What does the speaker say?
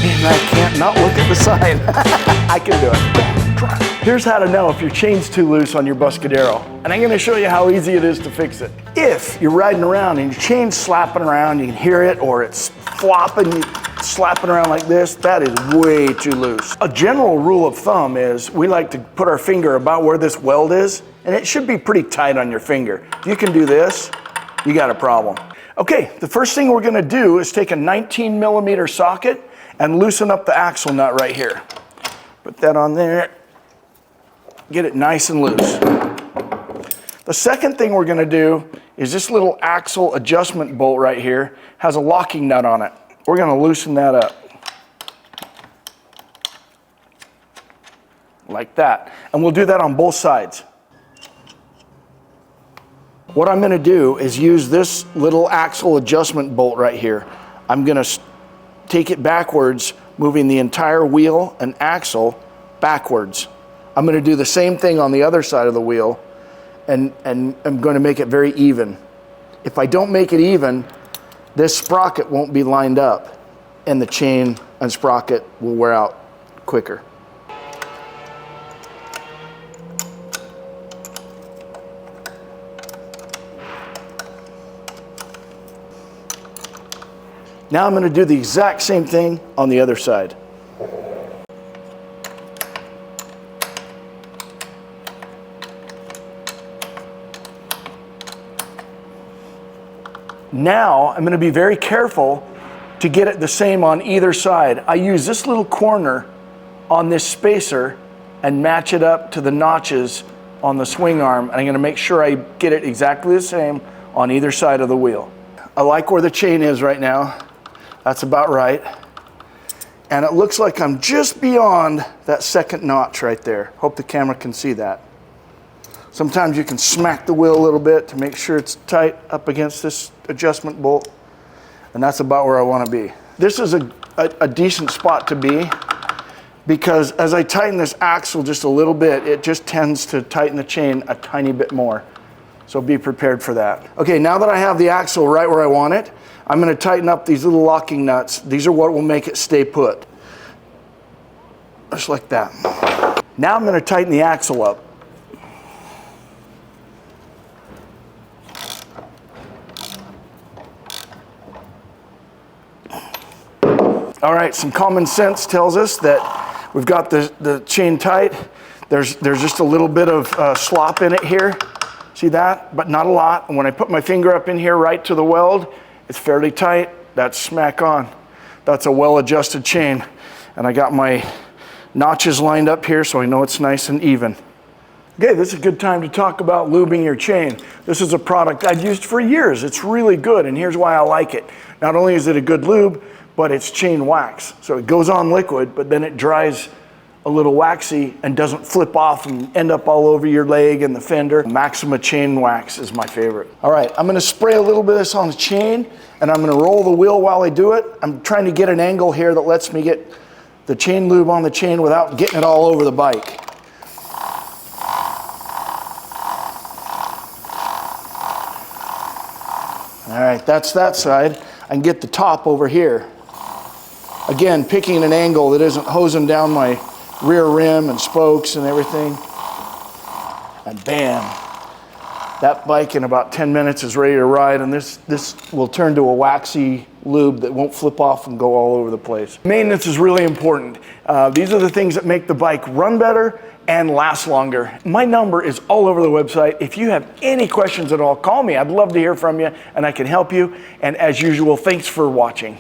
And I can't not look at the sign. I can do it. Here's how to know if your chain's too loose on your Buscadero. And I'm gonna show you how easy it is to fix it. If you're riding around and your chain's slapping around, you can hear it, or it's flopping, slapping around like this, that is way too loose. A general rule of thumb is we like to put our finger about where this weld is, and it should be pretty tight on your finger. If you can do this, you got a problem. Okay, the first thing we're gonna do is take a 19mm socket and loosen up the axle nut right here. Put that on there, get it nice and loose. The second thing we're gonna do is this little axle adjustment bolt right here has a locking nut on it. We're gonna loosen that up. Like that. And we'll do that on both sides. What I'm gonna do is use this little axle adjustment bolt right here. I'm gonna take it backwards, moving the entire wheel and axle backwards. I'm gonna do the same thing on the other side of the wheel, and I'm gonna make it very even. If I don't make it even, this sprocket won't be lined up, and the chain and sprocket will wear out quicker. Now I'm going to do the exact same thing on the other side. Now I'm going to be very careful to get it the same on either side. I use this little corner on this spacer and match it up to the notches on the swing arm, and I'm going to make sure I get it exactly the same on either side of the wheel. I like where the chain is right now. That's about right. And it looks like I'm just beyond that second notch right there. Hope the camera can see that. Sometimes you can smack the wheel a little bit to make sure it's tight up against this adjustment bolt. And that's about where I want to be. This is a decent spot to be, because as I tighten this axle just a little bit, it just tends to tighten the chain a tiny bit more. So be prepared for that. Okay, now that I have the axle right where I want it, I'm going to tighten up these little locking nuts. These are what will make it stay put. Just like that. Now I'm going to tighten the axle up. All right, some common sense tells us that we've got the chain tight. There's just a little bit of slop in it here. See that? But not a lot. And when I put my finger up in here right to the weld, it's fairly tight. That's smack on. That's a well-adjusted chain. And I got my notches lined up here so I know it's nice and even. Okay, this is a good time to talk about lubing your chain. This is a product I've used for years. It's really good, and here's why I like it. Not only is it a good lube, but it's chain wax. So it goes on liquid, but then it dries a little waxy and doesn't flip off and end up all over your leg and the fender. Maxima chain wax is my favorite. All right, I'm gonna spray a little bit of this on the chain, and I'm gonna roll the wheel while I do it. I'm trying to get an angle here that lets me get the chain lube on the chain without getting it all over the bike. All right, that's that side. I can get the top over here. Again, picking an angle that isn't hosing down my rear rim and spokes and everything. And bam, that bike in about 10 minutes is ready to ride, and this will turn to a waxy lube that won't flip off and go all over the place. Maintenance is really important. These are the things that make the bike run better and last longer. My number is all over the website. If you have any questions at all, call me. I'd love to hear from you, and I can help you. And as usual, thanks for watching.